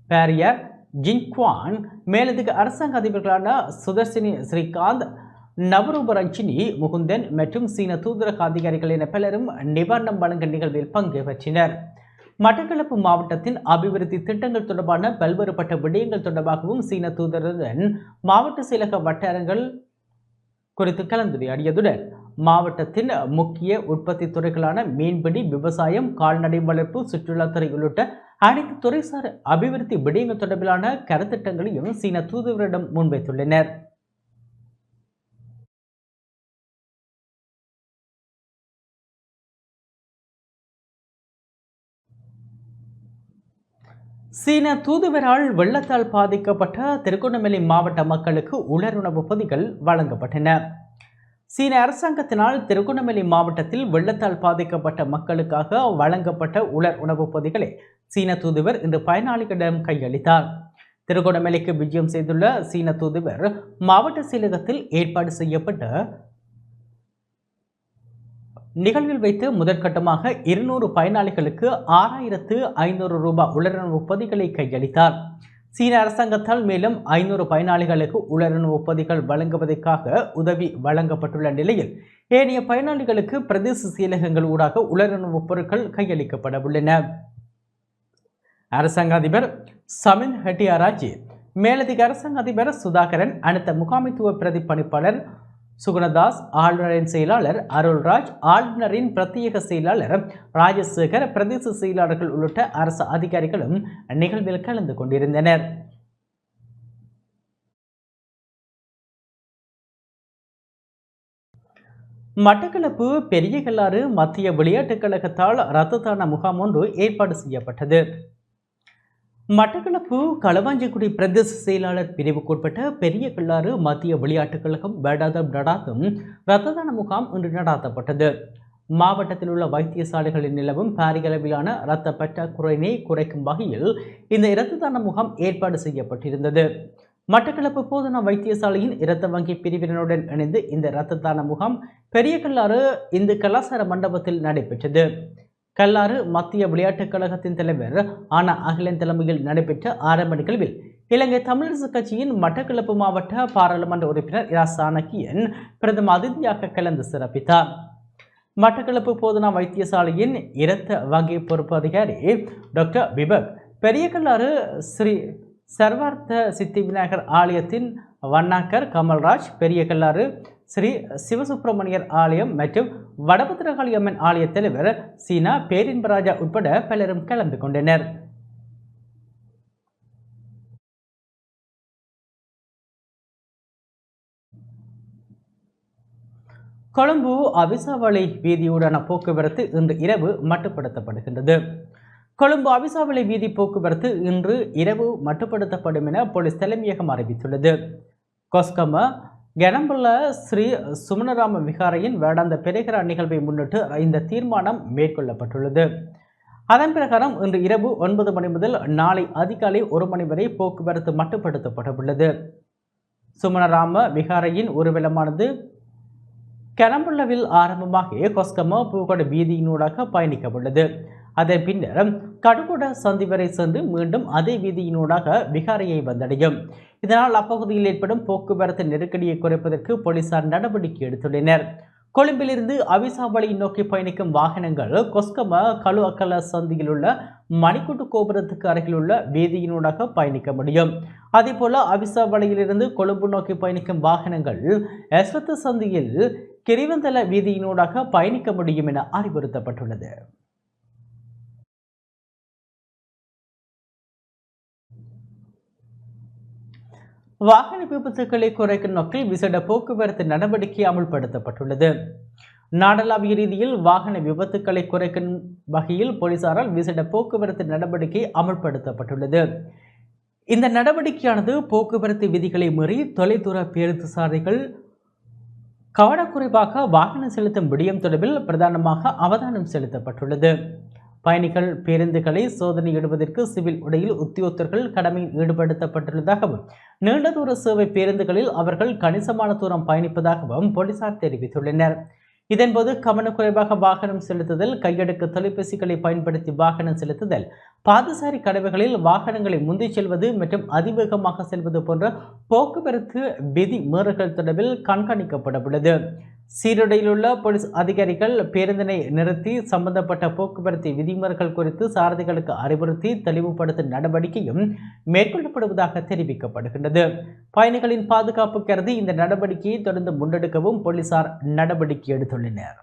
பேரியர் ஜின்குவான், மேலதிக அரசாங்க அதிபர்களான சுதர்சினி ஸ்ரீகாந்த், நவரூபரஞ்சினி முகுந்தன் மற்றும் சீன தூதரக அதிகாரிகள் என பலரும் நிவாரணம் வழங்கும் நிகழ்வில் பங்கு பெற்றனர். மட்டக்களப்பு மாவட்டத்தின் அபிவிருத்தி திட்டங்கள் தொடர்பான பல்வேறுபட்ட விடயங்கள் தொடர்பாகவும் சீன தூதருடன் மாவட்ட செயலக வட்டாரங்கள் குறித்து கலந்துரையாடியதுடன் மாவட்டத்தின் முக்கிய உற்பத்தி துறைகளான மீன்பிடி, விவசாயம், கால்நடை வளர்ப்பு, சுற்றுலாத்துறை உள்ளிட்ட அனைத்து துறைசார் அபிவிருத்தி விடயங்கள் தொடர்பிலான கருத்திட்டங்களையும் சீன தூதுவரிடம் முன்வைத்துள்ளனர். சீன தூதுவரால் வெள்ளத்தால் பாதிக்கப்பட்ட திருகோணமலை மாவட்ட மக்களுக்கு உலருணவு பொதிகள் வழங்கப்பட்டன. சீன அரசாங்கத்தினால் திருகோணமலை மாவட்டத்தில் வெள்ளத்தால் பாதிக்கப்பட்ட மக்களுக்காக வழங்கப்பட்ட உலர் உணவுப் பொதிகளை சீன தூதுவர் இன்று பயனாளிகளிடம் கையளித்தார். திருகோணமலைக்கு விஜயம் செய்துள்ள சீன தூதுவர் மாவட்ட செயலகத்தில் ஏற்பாடு செய்யப்பட்ட நிகழ்வில் வைத்து முதற்கட்டமாக 200 பயனாளிகளுக்கு 6500 ரூபாய் உலருணவு பொதிகளை கையளித்தார். சீன அரசாங்கத்தால் மேலும் 500 பயனாளிகளுக்கு உலருணவு பொதிகள் வழங்குவதற்காக உதவி வழங்கப்பட்டுள்ள நிலையில் ஏனைய பயனாளிகளுக்கு பிரதேச செயலகங்கள் ஊடாக உலருணவு பொருட்கள் கையளிக்கப்பட உள்ளன. அரசாங்க அதிபர் சமின் ஹெட்டியாராஜி, மேலதிக அரசாங்க அதிபர் சுதாகரன், அடுத்த முகாமைத்துவ பிரதி பணிப்பாளர் சுகுணதாஸ், ஆளுநரின் செயலாளர் அருள்ராஜ், ஆளுநரின் பிரத்யேக செயலாளர் ராஜசேகர், பிரதேச செயலாளர்கள் உள்ளிட்ட அரசு அதிகாரிகளும் நிகழ்வில் கலந்து கொண்டிருந்தனர். மட்டக்களப்பு பெரிய கல்லாறு மத்திய விளையாட்டுக் கழகத்தால் இரத்த தான முகாம் ஒன்று ஏற்பாடு செய்யப்பட்டது. மட்டக்களப்பு களுவாஞ்சிக்குடி பிரதேச செயலாளர் பிரிவுக்குட்பட்ட பெரிய கல்லாறு மத்திய விளையாட்டுக் கழகம் வேடாதம் நடாத்தும் இரத்த தான முகாம் இன்று நடாத்தப்பட்டது. மாவட்டத்தில் உள்ள வைத்தியசாலைகளில் நிலவும் பாரியளவிலான இரத்த பற்றாக்குறையினை குறைக்கும் வகையில் இந்த இரத்த தான முகாம் ஏற்பாடு செய்யப்பட்டிருந்தது. மட்டக்களப்பு போதனா வைத்தியசாலையின் இரத்த வங்கி பிரிவினருடன் இணைந்து இந்த இரத்த தான முகாம் பெரிய கல்லாறு இந்து கலாசார மண்டபத்தில் நடைபெற்றது. கல்லாறு மத்திய விளையாட்டுக் கழகத்தின் தலைவர் ஆனா அகிலன் தலைமையில் நடைபெற்ற ஆரம்ப நிகழ்வில் இலங்கை தமிழரசு கட்சியின் மட்டக்களப்பு மாவட்ட பாராளுமன்ற உறுப்பினர் இரா சாணக்கியன் பிரதம அதிதியாக கலந்து சிறப்பித்தார். மட்டக்களப்பு போதனா வைத்தியசாலையின் இரத்த வங்கி பொறுப்பு அதிகாரி டாக்டர் விபக், பெரிய கல்லாறு ஸ்ரீ சர்வார்த்த சித்தி விநாயகர் ஆலயத்தின் வண்ணாக்கர் கமல்ராஜ், பெரிய கல்லாறு ஸ்ரீ சிவசுப்பிரமணியர் ஆலயம் மற்றும் வடபத்திரகாளி அம்மன் ஆலய தலைவர் சீனா பேரின்பராஜா உட்பட பலரும் கலந்து கொண்டனர். கொழும்பு அவிசாவளை வீதியூடான போக்குவரத்து இன்று இரவு மட்டுப்படுத்தப்படுகின்றது. கொழும்பு அவிசாவளை வீதி போக்குவரத்து இன்று இரவு மட்டுப்படுத்தப்படும் என போலீஸ் தலைமையகம் அறிவித்துள்ளது. கொஸ்கம கெனம்புள்ள ஸ்ரீ சுமணராம விகாரையின் வேடாந்த பெருகிற நிகழ்வை முன்னிட்டு இந்த தீர்மானம் மேற்கொள்ளப்பட்டுள்ளது. அதன் பிரகாரம் இன்று இரவு 9 மணி முதல் நாளை அதிகாலை 1 மணி வரை போக்குவரத்து மட்டுப்படுத்தப்பட்டுள்ளது. சுமணராம விகாரையின் ஊர்வலமானது கெனம்புள்ளவில் ஆரம்பமாக கொஸ்கம பூகொட வீதியினூடாக பயணிக்க உள்ளது. அதன் பின்னர் கடுகொட சந்தி வரை சென்று மீண்டும் அதே வீதியினூடாக விகாரையை வந்தடையும். இதனால் அப்பகுதியில் ஏற்படும் போக்குவரத்து நெருக்கடியை குறைப்பதற்கு போலீசார் நடவடிக்கை எடுத்துள்ளனர். கொழும்பிலிருந்து அவிசாவளை நோக்கி பயணிக்கும் வாகனங்கள் கொஸ்கம கலு அக்கல சந்தியில் உள்ள மணிக்கூட்டு கோபுரத்துக்கு அருகில் உள்ள வீதியினூடாக பயணிக்க முடியும். அதேபோல அவிசாவளையிலிருந்து கொழும்பு நோக்கி பயணிக்கும் வாகனங்கள் எஸ்வத்த சந்தியில் கிரிவந்தல வீதியினூடாக பயணிக்க முடியும் என அறிவுறுத்தப்பட்டுள்ளது. வாகன விபத்துக்களை குறைக்கும் நோக்கில் விசேட போக்குவரத்து நடவடிக்கை அமுல்படுத்தப்பட்டுள்ளது. நாடளாவிய ரீதியில் வாகன விபத்துக்களை குறைக்கும் வகையில் போலீசாரால் விசேட போக்குவரத்து நடவடிக்கை அமுல்படுத்தப்பட்டுள்ளது. இந்த நடவடிக்கையானது போக்குவரத்து விதிகளை மீறி தொலைதூர பேருந்து சாரதிகள் கவனக்குறைவாக வாகனம் செலுத்தும் விடயம் தொடர்பில் பிரதானமாக அவதானம் செலுத்தப்பட்டுள்ளது. பயணிகள் பேருந்துகளை சோதனையிடுவதற்கு சிவில் உடையில் உத்தியோகத்தர்கள் கடமையில் ஈடுபடுத்தப்பட்டுள்ளதாகவும் நீண்ட தூர சேவை பேருந்துகளில் அவர்கள் கணிசமான தூரம் பயணிப்பதாகவும் போலீசார் தெரிவித்துள்ளனர். இதன்போது கவனக்குறைவாக வாகனம் செலுத்துதல், கையடக்க தொலைபேசிகளை பயன்படுத்தி வாகனம் செலுத்துதல், பாதசாரி கடவைகளில் வாகனங்களை முந்திச் செல்வது மற்றும் அதிவேகமாக செல்வது போன்ற போக்குவரத்து விதி மீறல்கள் தொடர்பில் கண்காணிக்கப்பட உள்ளது. சீருடையில் உள்ள போலீஸ் அதிகாரிகள் பேருந்தினை நிறுத்தி சம்பந்தப்பட்ட போக்குவரத்து விதிமுறைகள் குறித்து சாரதிகளுக்கு அறிவுறுத்தி தெளிவுபடுத்தும் நடவடிக்கையும் மேற்கொள்ளப்படுவதாக தெரிவிக்கப்படுகின்றது. பயணிகளின் பாதுகாப்பு கருதி இந்த நடவடிக்கையை தொடர்ந்து முன்னெடுக்கவும் போலீசார் நடவடிக்கை எடுத்துள்ளனர்.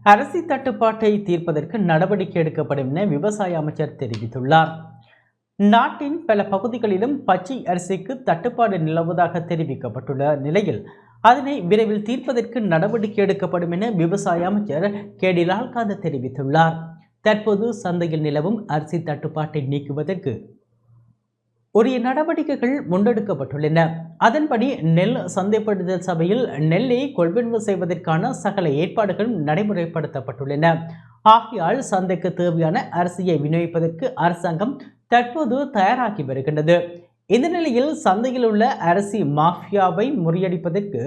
அரிசி தட்டுப்பாட்டை தீர்ப்பதற்கு நடவடிக்கை எடுக்கப்படும் என விவசாய அமைச்சர் தெரிவித்துள்ளார். நாட்டின் பல பகுதிகளிலும் பச்சை அரிசிக்கு தட்டுப்பாடு நிலவுவதாக தெரிவிக்கப்பட்டுள்ள நிலையில் அதனை விரைவில் தீர்ப்பதற்கு நடவடிக்கை எடுக்கப்படும் என விவசாய அமைச்சர் கேடி லால்காந்த் தெரிவித்துள்ளார். தற்போது சந்தையில் நிலவும் அரிசி தட்டுப்பாட்டை நீக்குவதற்கு உரிய நடவடிக்கைகள் முன்னெடுக்கப்பட்டுள்ளன. அதன்படி நெல் சந்தைப்படுத்தல் சபையில் நெல்லை கொள்வனவு செய்வதற்கான சகல ஏற்பாடுகளும் நடைமுறைப்படுத்தப்பட்டுள்ளன. ஆகையால் சந்தைக்கு தேவையான அரிசியை விநியோகிப்பதற்கு அரசாங்கம் தற்போது தயாராகி வருகின்றது. இந்த நிலையில் சந்தையில் உள்ள அரிசி மாஃபியாவை முறியடிப்பதற்கு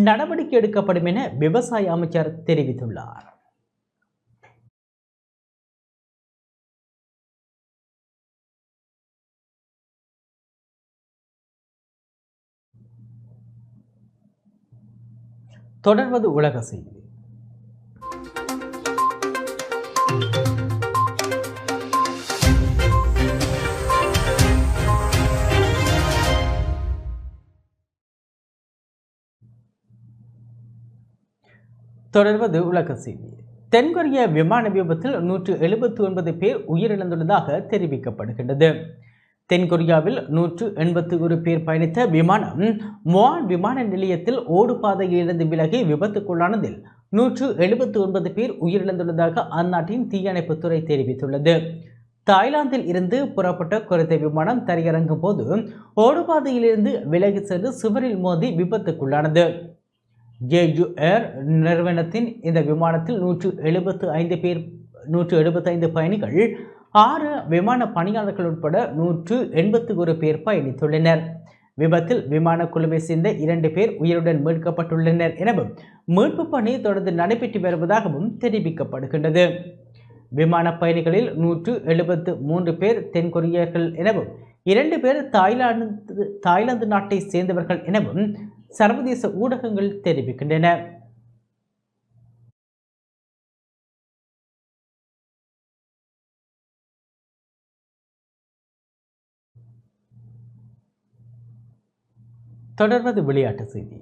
நடவடிக்கை எடுக்கப்படும் என விவசாய அமைச்சர் தெரிவித்துள்ளார். தொடர்வது உலக செய்தி. தொடர்வது உலக செய்தி. தென்கொரிய விமான விபத்தில் 179 பேர் உயிரிழந்துள்ளதாக தெரிவிக்கப்படுகின்றது. தென்கொரியாவில் 181 பேர் பயணித்த விமானம் மோவான் விமான நிலையத்தில் ஓடுபாதையிலிருந்து விலகி விபத்துக்குள்ளானதில் 179 பேர் உயிரிழந்துள்ளதாக அந்நாட்டின் தீயணைப்புத்துறை தெரிவித்துள்ளது. தாய்லாந்தில் இருந்து புறப்பட்ட குறித்த விமானம் தரையிறங்கும் போது ஓடுபாதையிலிருந்து விலகி சென்று சுவரில் மோதி விபத்துக்குள்ளானது. ஜேஜு ஏர் நிறுவனத்தின் இந்த விமானத்தில் 175 பயணிகள், 6 விமான பணியாளர்கள் உட்பட 181 பேர் பயணித்துள்ளனர். விபத்தில் விமான குழுவை சேர்ந்த 2 பேர் உயிருடன் மீட்கப்பட்டுள்ளனர் எனவும் மீட்பு பணி தொடர்ந்து நடைபெற்று வருவதாகவும் தெரிவிக்கப்படுகின்றது. விமான பயணிகளில் 173 பேர் தென்கொரியர்கள் எனவும் 2 பேர் தாய்லாந்து நாட்டை சேர்ந்தவர்கள் எனவும் சர்வதேச ஊடகங்கள் தெரிவிக்கின்றன. தொடர்வது விளையாட்டு செய்தி.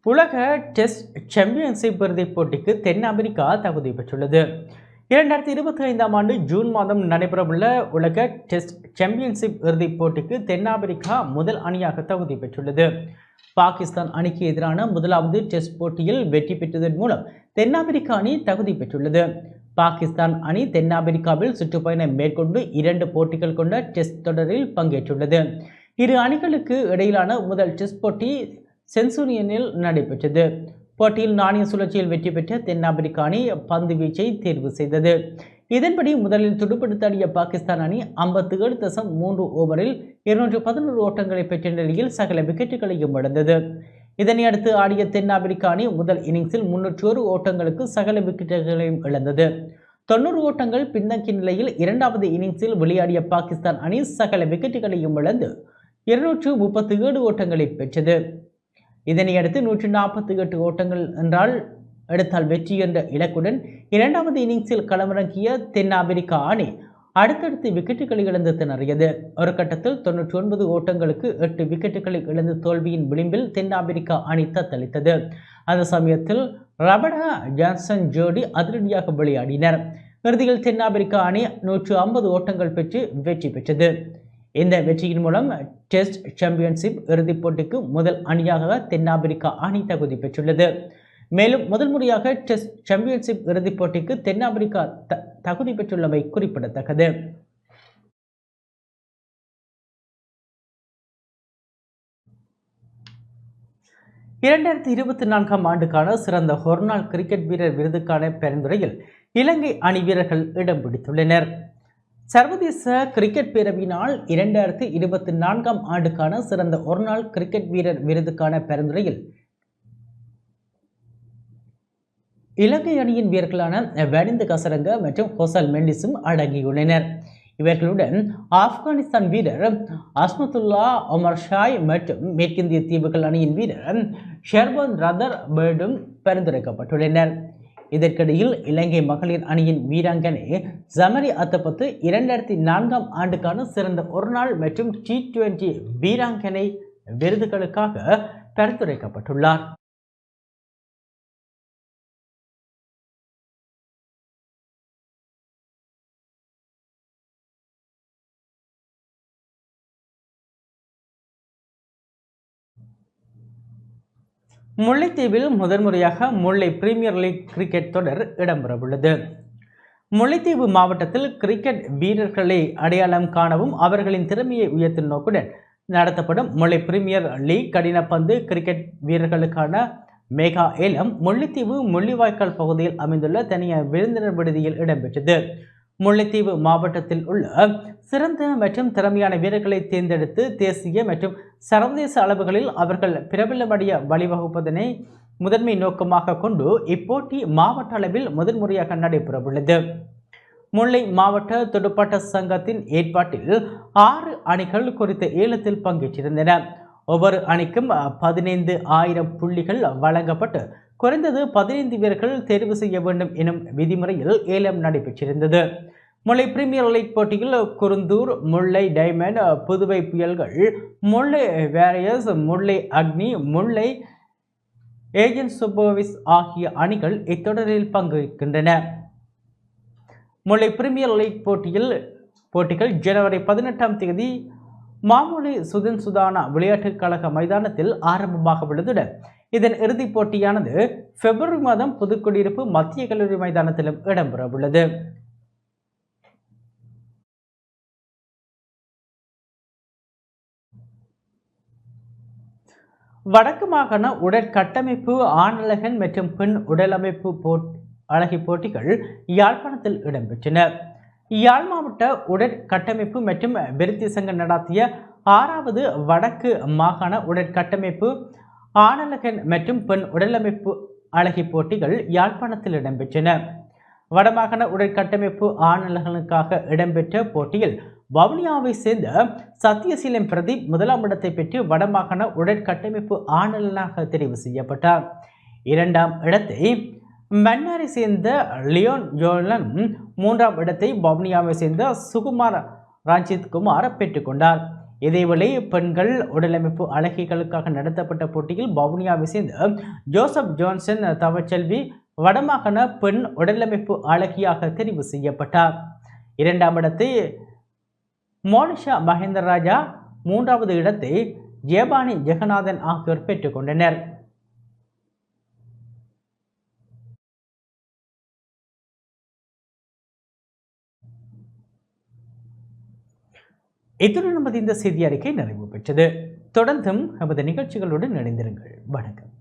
உலக டெஸ்ட் சாம்பியன்ஷிப் இறுதிப் போட்டிக்கு தென் அமெரிக்கா தகுதி பெற்றுள்ளது. 2025ஆம் ஆண்டு ஜூன் மாதம் நடைபெறவுள்ள உலக டெஸ்ட் சாம்பியன்ஷிப் இறுதிப் போட்டிக்கு தென் அமெரிக்கா முதல் அணியாக தகுதி பெற்றுள்ளது. பாகிஸ்தான் அணிக்கு எதிரான முதலாவது டெஸ்ட் போட்டியில் வெற்றி பெற்றதன் மூலம் தென் அமெரிக்கா அணி தகுதி பெற்றுள்ளது. பாகிஸ்தான் அணி தென் அமெரிக்காவில் சுற்றுப்பயணம் மேற்கொண்டு 2 போட்டிகள் கொண்ட டெஸ்ட் தொடரில் பங்கேற்றுள்ளது. இரு அணிகளுக்கு இடையிலான முதல் டெஸ்ட் போட்டி சென்சூரியனில் நடைபெற்றது. போட்டியில் நாணய சுழற்சியில் வெற்றி பெற்ற தென் அமெரிக்க அணி பந்து வீச்சை தேர்வு செய்தது. இதன்படி முதலில் துடுப்படுத்தாடிய பாகிஸ்தான் அணி 57.3 ஓவரில் 211 ஓட்டங்களை பெற்ற நிலையில் சகல விக்கெட்டுகளையும் இழந்தது. இதனையடுத்து ஆடிய தென் அமெரிக்க அணி முதல் இன்னிங்ஸில் 301 ஓட்டங்களுக்கு சகல விக்கெட்டுகளையும் இழந்தது. 90 ஓட்டங்கள் பின்தங்கிய நிலையில் இரண்டாவது இன்னிங்ஸில் விளையாடிய பாகிஸ்தான் அணி சகல விக்கெட்டுகளையும் இழந்து 237 ஓட்டங்களை பெற்றது. இதனையடுத்து 148 ஓட்டங்கள் எடுத்தால் வெற்றி என்ற இலக்குடன் இரண்டாவது இன்னிங்ஸில் களமிறங்கிய தென் அமெரிக்கா அணி அடுத்தடுத்து விக்கெட்டுகளை இழந்து திணறியது. ஒரு கட்டத்தில் 99 ஓட்டங்களுக்கு 8 விக்கெட்டுகளை இழந்து தோல்வியின் விளிம்பில் தென் அமெரிக்கா அணி தத்தளித்தது. அந்த சமயத்தில் ரபடா ஜான்சன் ஜோடி அதிரடியாக விளையாடினர். இறுதியில் தென் அமெரிக்கா அணி 150 ஓட்டங்கள் பெற்று வெற்றி பெற்றது. இந்த வெற்றியின் மூலம் டெஸ்ட் சாம்பியன்ஷிப் இறுதிப் போட்டிக்கு முதல் அணியாக தென்னாப்பிரிக்கா அணி தகுதி பெற்றுள்ளது. மேலும் முதல் முறையாக டெஸ்ட் சாம்பியன்ஷிப் இறுதிப் போட்டிக்கு தென்னாப்பிரிக்கா தகுதி பெற்றுள்ளமை குறிப்பிடத்தக்கது. இரண்டாயிரத்தி 24ஆம் ஆண்டுக்கான சிறந்த ஒருநாள் கிரிக்கெட் வீரர் விருதுக்கான பரிந்துரையில் இலங்கை அணி வீரர்கள் இடம் பிடித்துள்ளனர். சர்வதேச கிரிக்கெட் பேரவையினால் 2024ஆம் ஆண்டுக்கான சிறந்த ஒருநாள் கிரிக்கெட் வீரர் விருதுக்கான பரிந்துரையில் இலங்கை அணியின் வீரர்களான வேனிந்த கசரங்க மற்றும் ஹொசல் மெண்டிஸும் அடங்கியுள்ளனர். இவர்களுடன் ஆப்கானிஸ்தான் வீரர் அஸ்மத்துல்லா ஒமர் ஷாய் மற்றும் மேற்கிந்திய தீவுகள் அணியின் வீரர் ஷெர்பான் ரதர் பேர்டும் பரிந்துரைக்கப்பட்டுள்ளனர். இதற்கிடையில் இலங்கை மகளிர் அணியின் வீராங்கனை ஜமரி அத்தபத்து 2004ஆம் ஆண்டுக்கான சிறந்த ஒருநாள் மற்றும் T20 வீராங்கனை விருதுகளுக்காக பரிந்துரைக்கப்பட்டுள்ளார். முல்லைத்தீவில் முதன்முறையாக முல்லை பிரீமியர் லீக் கிரிக்கெட் தொடர் இடம்பெறவுள்ளது. முல்லைத்தீவு மாவட்டத்தில் கிரிக்கெட் வீரர்களை அடையாளம் காணவும் அவர்களின் திறமையை உயர்த்தும் நோக்குடன் நடத்தப்படும் முல்லை பிரீமியர் லீக் கடினப்பந்து கிரிக்கெட் வீரர்களுக்கான மெகா ஏலம் முல்லைத்தீவு முள்ளிவாய்க்கால் பகுதியில் அமைந்துள்ள தனியார் விருந்தினர் விடுதியில் இடம்பெற்றது. முல்லைத்தீவு மாவட்டத்தில் உள்ள சிறந்த மற்றும் திறமையான வீரர்களை தேர்ந்தெடுத்து தேசிய மற்றும் சர்வதேச அளவுகளில் அவர்கள் பிரபலமடைய வழிவகுப்பதனை முதன்மை நோக்கமாக கொண்டு இப்போட்டி மாவட்ட அளவில் முதன்முறையாக நடைபெறவுள்ளது. முல்லை மாவட்ட துடுப்பாட்ட சங்கத்தின் ஏற்பாட்டில் 6 அணிகள் குறித்த ஏலத்தில் பங்கேற்றிருந்தன. ஒவ்வொரு அணிக்கும் 15,000 புள்ளிகள் வழங்கப்பட்டு குறைந்தது 15 வீரர்கள் தேர்வு செய்ய வேண்டும் எனும் விதிமுறையில் ஏலம் நடைபெற்றிருந்தது. முல்லை பிரீமியர் லீக் போட்டியில் குருந்தூர், முல்லை டைமண்ட், புதுவை புயல்கள், முல்லை வேரியர்ஸ், முல்லை அக்னி, முல்லை ஏஜென்ட் சூப்பர்விஸ் ஆகிய அணிகள் இத்தொடரில் பங்கேற்கின்றன. முல்லை பிரீமியர் லீக் போட்டிகள் ஜனவரி 18ஆம் தேதி மாமூலி சுதன் சுதானா விளையாட்டுக் கழக மைதானத்தில் ஆரம்பமாக உள்ளதுடன் இதன் இறுதிப் போட்டியானது பிப்ரவரி மாதம் புதுக்குடியிருப்பு மத்திய கல்லூரி மைதானத்திலும் இடம்பெறவுள்ளது. வடக்கு மாகாண உடற்கட்டமைப்பு ஆணழகன் மற்றும் பெண் உடலமைப்பு அழகி போட்டிகள் யாழ்ப்பாணத்தில் இடம்பெற்றன. யாழ் மாவட்ட உடற்கட்டமைப்பு மற்றும் விருத்தி சங்கம் நடத்திய 6வது வடக்கு மாகாண உடற்கட்டமைப்பு ஆணழகன் மற்றும் பெண் உடலமைப்பு அழகி போட்டிகள் யாழ்ப்பாணத்தில் இடம்பெற்றன. வடமாகாண உடற்கட்டமைப்பு ஆணழகனுக்காக இடம்பெற்ற போட்டியில் வவுனியாவை சேர்ந்த சத்தியசீலம் பிரதீப் 1ஆம் இடத்தை பெற்று வடமாகாண உடற்கட்டமைப்பு ஆணழகனாக தெரிவு செய்யப்பட்டார். 2ஆம் இடத்தை மன்னாரை சேர்ந்த லியோன் ஜோலன், 3ஆம் இடத்தை வவுனியாவை சேர்ந்த சுகுமார் ரஞ்சித் குமார் பெற்றுக்கொண்டார். இதேவேளை பெண்கள் உடலமைப்பு அழகிகளுக்காக நடத்தப்பட்ட போட்டியில் வவுனியாவை சேர்ந்த ஜோசப் ஜோன்சன் தவச்செல்வி வடமாகாண பெண் உடலமைப்பு அழகியாக தெரிவு செய்யப்பட்டார். 2ஆம் இடத்தை மோனிஷா மகேந்திரராஜா, 3வது இடத்தை ஜெயபானி ஜெகநாதன் ஆகியோர் பெற்றுக்கொண்டனர். இத்துடன் நமது இந்த செய்தி அறிக்கை நிறைவு பெற்றது. தொடர்ந்தும் நமது நிகழ்ச்சிகளுடன் இணைந்திருங்கள். வணக்கம்.